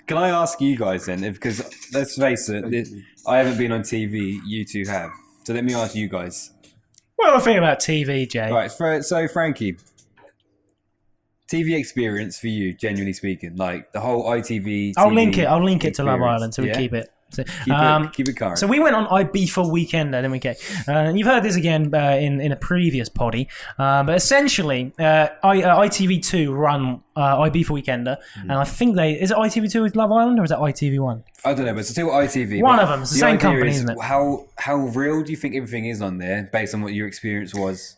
Can I ask you guys then? Because let's face it, I haven't been on TV. You two have. So let me ask you guys. What do I think about TV, Jay? Right. So Frankie, TV experience for you, genuinely speaking, like the whole ITV. I'll link it to Love Island, so we keep it. So, keep it current. So we went on Ibiza Weekender, didn't we, Kate? And you've heard this again in a previous poddy. But essentially, ITV2 run Ibiza Weekender, and I think is it ITV2 with Love Island or is it ITV1? I don't know, but still ITV. One of them. It's the same company, isn't it? How real do you think everything is on there, based on what your experience was?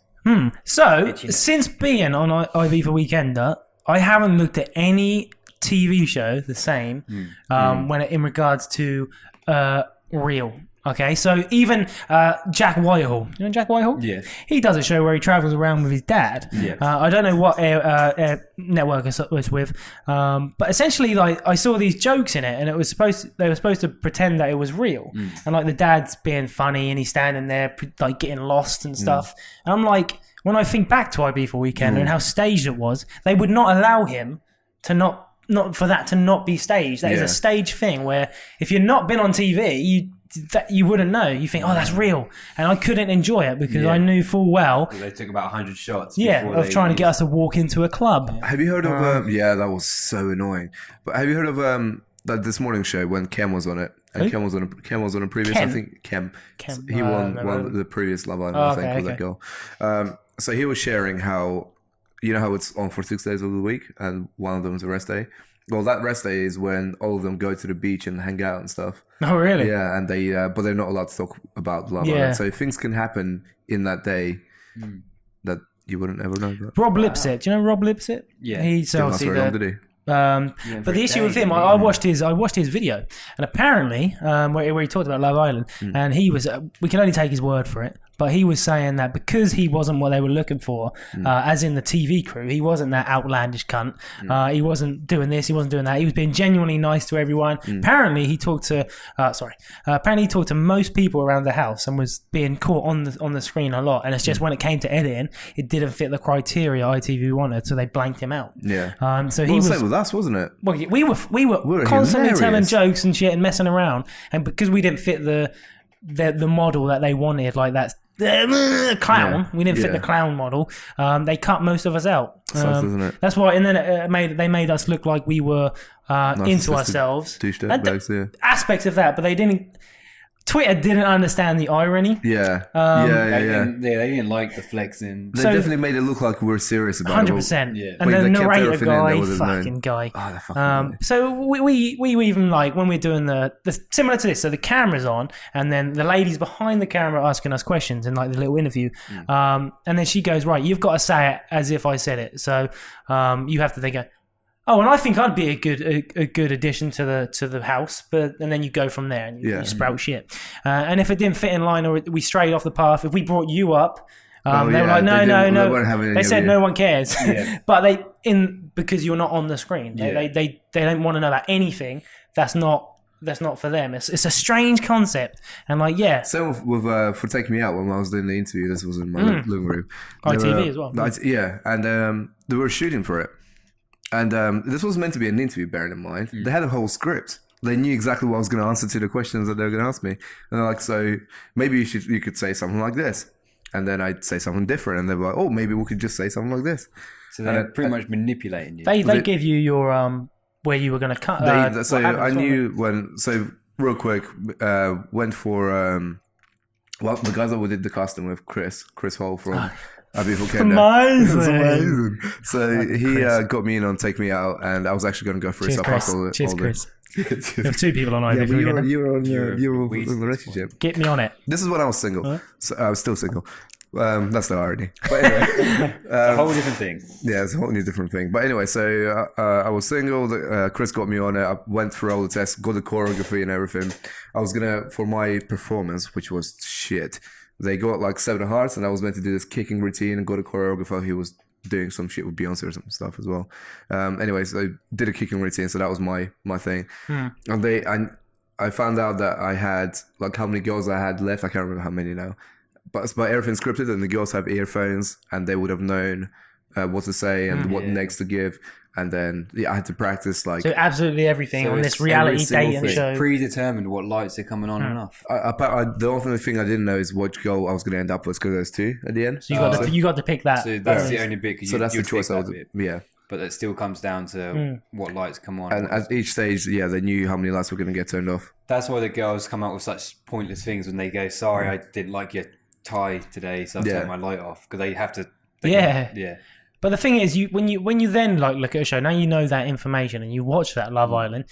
So since being on Ibiza Weekender, I haven't looked at any TV show the same in regards to real. Okay, so even Jack Whitehall, you know Jack Whitehall? Yeah. He does a show where he travels around with his dad. Yeah. I don't know what network it was with, but essentially, like, I saw these jokes in it, and they were supposed to pretend that it was real, and like the dad's being funny, and he's standing there like getting lost and stuff, and I'm like, when I think back to Ibiza Weekender and how staged it was, they would not allow him to not for that to not be staged. That is a stage thing where if you've not been on TV, you wouldn't know. You think, oh, that's real. And I couldn't enjoy it because I knew full well. They took about 100 shots. Of trying to get us to walk into a club. Have you heard of... that was so annoying. But have you heard of that This Morning show when Kem was on it? And Kem was on a previous... Kem? I think Kem. He won one of the previous Love Island, I think, with that girl. So he was sharing how... You know how it's on for 6 days of the week and one of them is a rest day? Well, that rest day is when all of them go to the beach and hang out and stuff. Oh, really? Yeah, and but they're not allowed to talk about Love Island. So things can happen in that day that you wouldn't ever know about. Rob Lipsett. Do you know Rob Lipsett? Yeah. Did he? But the issue with him, I watched his video, and apparently, where he talked about Love Island, and he was, we can only take his word for it, but he was saying that because he wasn't what they were looking for, as in the TV crew, he wasn't that outlandish cunt. He wasn't doing this, he wasn't doing that. He was being genuinely nice to everyone. Apparently, he talked to most people around the house and was being caught on the screen a lot. And it's just when it came to editing, it didn't fit the criteria ITV wanted, so they blanked him out. Yeah. So he was same with us, wasn't it? Well, we were constantly telling jokes and shit and messing around, and because we didn't fit the model that they wanted, like that clown, we didn't fit the clown model. They cut most of us out. Sucks, doesn't it? That's why, and then they made us look like we were into ourselves. Aspects of that, but they didn't. Twitter didn't understand the irony. They didn't like the flexing. They definitely made it look like we were serious about 100%. Yeah. And the narrator guy, fucking guy. Oh, they're fucking so we even like when we're doing the similar to this. So the camera's on, and then the lady's behind the camera asking us questions in like the little interview. And then she goes, right, you've got to say it as if I said it. So you have to think. Oh, and I think I'd be a good addition to the house, and then you go from there and you sprout shit. And if it didn't fit in line or we strayed off the path, if we brought you up, they were like, no. They said no one cares, but because you're not on the screen, they don't want to know about anything. That's not for them. It's a strange concept, and Same with for taking me out when I was doing the interview. This was in my living room. ITV as well. And they were shooting for it. And this was meant to be an interview, bearing in mind. They had a whole script. They knew exactly what I was going to answer to the questions that they were going to ask me. And they're like, so maybe you could say something like this. And then I'd say something different. And they were like, oh, maybe we could just say something like this. So they're pretty much manipulating you. They give you your, where you were going to cut. I knew when, so real quick, went for, the guys that we did the casting with, Chris Hall from... Amazing. So he got me in on Take Me Out, and I was actually going to go for it. Cheers, Chris. There were two people on Ibiza. You were on the relationship. Get me on it. This is when I was single. Huh? So I was still single. That's the irony. But anyway, it's a whole different thing. Yeah, it's a whole new different thing. But anyway, so I was single. Chris got me on it. I went through all the tests, got the choreography and everything. I was for my performance, which was shit. They got like 7 hearts, and I was meant to do this kicking routine and got a choreographer who was doing some shit with Beyonce or some stuff as well. Anyways, I did a kicking routine, so that was my thing. And I found out that I had like how many girls I had left. I can't remember how many now, but it's by everything scripted, and the girls have earphones, and they would have known what to say and what next to give. and then I had to practice like. So absolutely everything on this reality dating show. Predetermined what lights are coming on and off. The only thing I didn't know is what girl I was going to end up with because there's 2 at the end. So you got to pick that. So that's the only bit. So that's the choice I would. Yeah. But it still comes down to what lights come on. And at each stage, they knew how many lights were going to get turned off. That's why the girls come out with such pointless things when they go, "Sorry, I didn't like your tie today, so I turned my light off," because they have to. Yeah. But the thing is, when you then like look at a show, now you know that information and you watch that Love Island.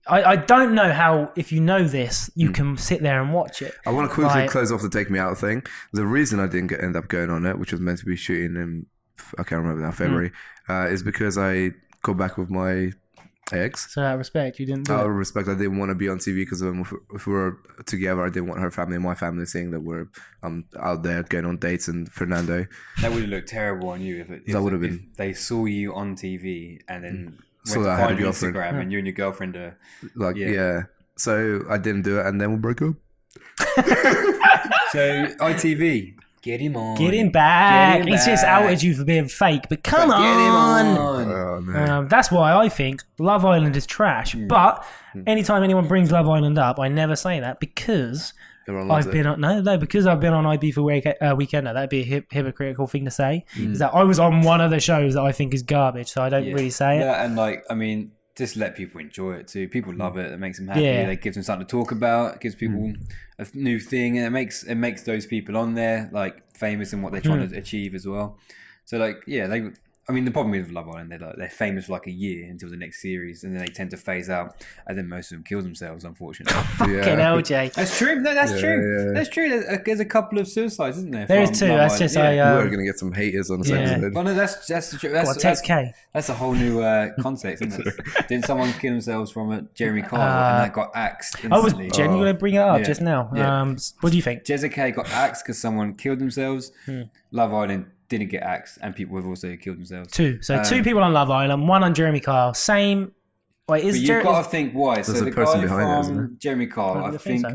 I don't know how, if you know this, you can sit there and watch it. I want to quickly close off the Take Me Out thing. The reason I didn't end up going on it, which was meant to be shooting in, I can't remember now, February, is because I got back with my ex. So out of respect, you didn't do Out it. of respect, I didn't want to be on TV because if we were together, I didn't want her family and my family seeing that we're out there going on dates and Fernando. That would have looked terrible on you if they saw you on TV and then went to find your Instagram and you and your girlfriend are So I didn't do it, and then we broke up. So ITV, get him on, get him back. He's just outed you for being fake, but come on, get him on. Oh, that's why I think Love Island is trash. But anytime anyone brings Love Island up, I never say that because I've been on because I've been on Ibiza weekend. That'd be a hypocritical thing to say. Is that I was on one of the shows that I think is garbage, so I don't really say it. Yeah, and just let people enjoy it too. People love it. It makes them happy. Yeah. It gives them something to talk about. It gives people a new thing, and it makes those people on there famous in what they're trying to achieve as well. So the problem with Love Island, they're famous for a year until the next series, and then they tend to phase out, and then most of them kill themselves, unfortunately. Fucking hell, Jay. That's true. No, that's true. Yeah. That's true. There's a couple of suicides, isn't there? There is too. That's just we're gonna get some haters on this episode. Well, no, that's true. That's a whole new context, isn't it? Didn't someone kill themselves from Jeremy Kyle and that got axed instantly? I was genuinely going to bring it up just now. Yeah. What do you think? Jessica K got axed because someone killed themselves. Love Island didn't get axed, and people have also killed themselves. 2. So 2 people on Love Island, 1 on Jeremy Kyle. Same. Wait, but you've got to think why. So the guy from from Jeremy Kyle, I think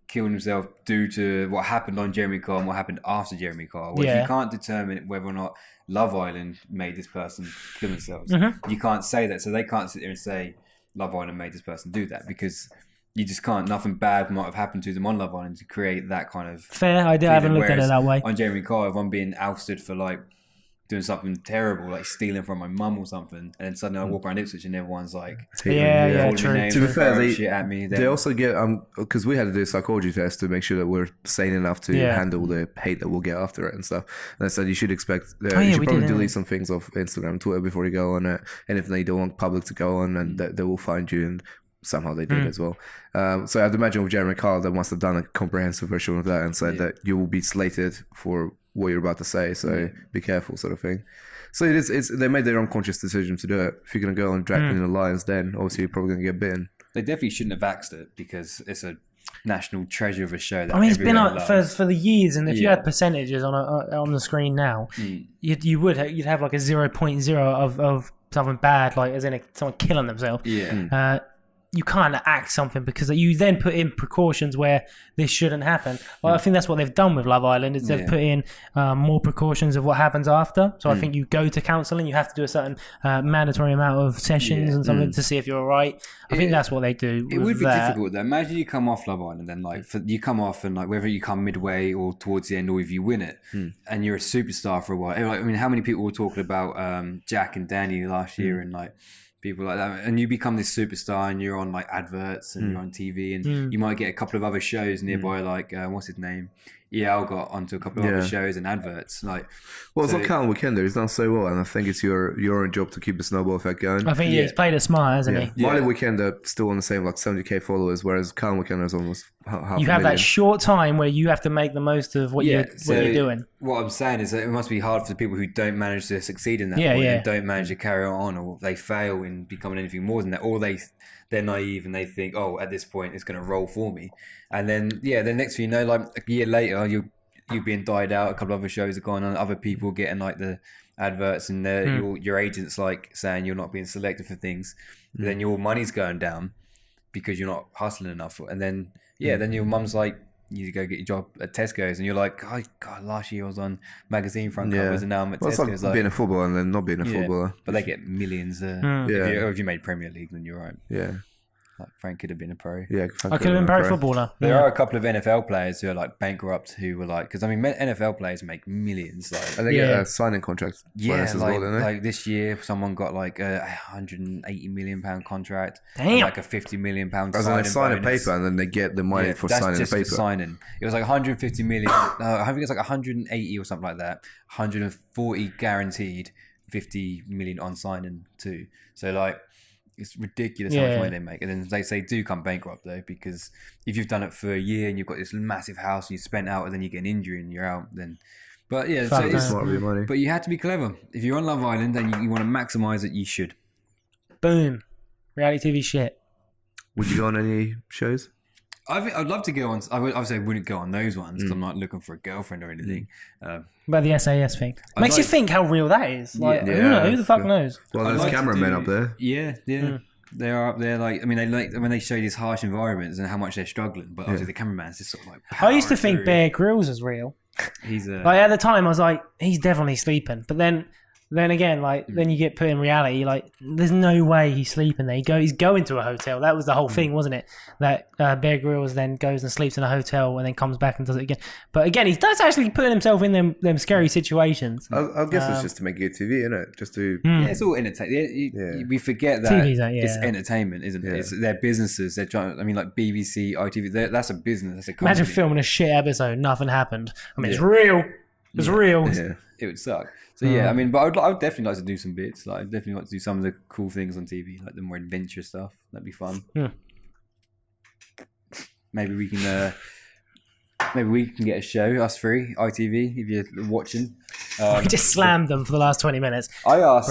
killed himself due to what happened on Jeremy Kyle and what happened after Jeremy Kyle. Where you can't determine whether or not Love Island made this person kill themselves. You can't say that, so they can't sit there and say Love Island made this person do that because you just can't. Nothing bad might have happened to them on Love Island to create that kind of fair. I haven't looked at it that way. On Jeremy Kyle, if I'm being ousted for doing something terrible, like stealing from my mum or something, and then suddenly I walk around Ipswich and everyone's like, true. To be fair, shit at me. They also get because we had to do a psychology test to make sure that we're sane enough to handle the hate that we'll get after it and stuff. And I said you should expect you should probably delete some things off Instagram and Twitter before you go on it, and if they don't want public to go on, and they will find you, and somehow they did as well. So I'd imagine with Jeremy Kyle, they must have done a comprehensive version of that and said that you will be slated for what you're about to say, so be careful, sort of thing. So they made their own conscious decision to do it. If you're going to go on Dracula in the Lions, then obviously you're probably going to get bitten. They definitely shouldn't have axed it because it's a national treasure of a show that it's been up for the years, and if you had percentages on the screen now, you'd have like a 0.0 of something bad, like as in someone killing themselves. You can't act something because you then put in precautions where this shouldn't happen. Well, I think that's what they've done with Love Island is they've put in more precautions of what happens after. So I think you go to counselling, you have to do a certain mandatory amount of sessions and something to see if you're all right. I think that's what they do. It would be difficult though. Imagine you come off Love Island and you come off and whether you come midway or towards the end or if you win it and you're a superstar for a while. I mean, how many people were talking about Jack and Danny last year and people like that, and you become this superstar and you're on adverts and you're on TV and you might get a couple of other shows nearby what's his name? I got onto a couple of other shows and adverts. It's not Callum Weekender. He's done so well, and I think it's your own job to keep the snowball effect going. I think he's played it smart, hasn't he? Miley Weekender still on the same 70k followers, whereas Callum Weekender is almost half You have that short time where you have to make the most of what you're doing. What I'm saying is that it must be hard for the people who don't manage to succeed in that point and don't manage to carry on, or they fail in becoming anything more than that, or they're naive and they think, at this point it's going to roll for me. And then, the next thing you know, a year later, you're being died out. A couple of other shows are going on. Other people getting the adverts, and your agent's saying you're not being selected for things. Then your money's going down because you're not hustling enough. And then, then your mum's you go get your job at Tesco's, and you're like, oh, God, last year I was on magazine front covers, and now I'm at Well, Tesco's. it's like being a footballer and then not being a footballer. But they get millions. If you made Premier League, then you're right. Yeah. Like Frank could have been a pro. Yeah, I could have been a pro footballer. There are a couple of NFL players who are like bankrupt, who were like, because I mean, NFL players make millions. Like, and they get a signing contract. Yeah, like this year, someone got like a £180 million contract. Damn. And like a £50 million They sign a paper and then they get the money for signing the paper. For signing. It was like 150 million. I think it's like 180 or something like that. 140 guaranteed, 50 million on signing too. So like, it's ridiculous how much money they make. And then they say do come bankrupt though, because if you've done it for a year and you've got this massive house and you spent out and then you get an injury and you're out, then. But yeah, so it's smart with your money. But you have to be clever. If you're on Love Island and you want to maximise it, you should. Boom. Reality TV shit. Would you go on any shows? I'd love to go on. Obviously, I wouldn't go on those ones because I'm not looking for a girlfriend or anything. About the SAS thing. Makes you think how real that is. Like, who the fuck knows? Well, there's cameramen up there. Yeah. They are up there. Like, I mean, they like when they show these harsh environments and how much they're struggling. But obviously, the cameraman's just sort of like. I used to think Bear Grylls was real. He's like at the time, I was like, he's definitely sleeping. But then again, like then you get put in reality, like there's no way he's sleeping there. He's going to a hotel. That was the whole thing, wasn't it? That Bear Grylls then goes and sleeps in a hotel and then comes back and does it again. But again, he does actually put himself in them scary situations. I guess it's just to make good TV, isn't it? Just to it's all entertainment. We forget that it's entertainment, isn't it? It's their businesses. They're trying. I mean, like BBC, ITV. That's a business. That's a company. Imagine filming a shit episode, nothing happened. I mean, it's real. It's real. Yeah. It would suck. So I mean, but I would definitely like to do some bits. Like, I'd definitely like to do some of the cool things on TV, like the more adventure stuff. That'd be fun. Maybe we can get a show, us three, ITV, if you're watching. We just slammed them for the last 20 minutes. I asked.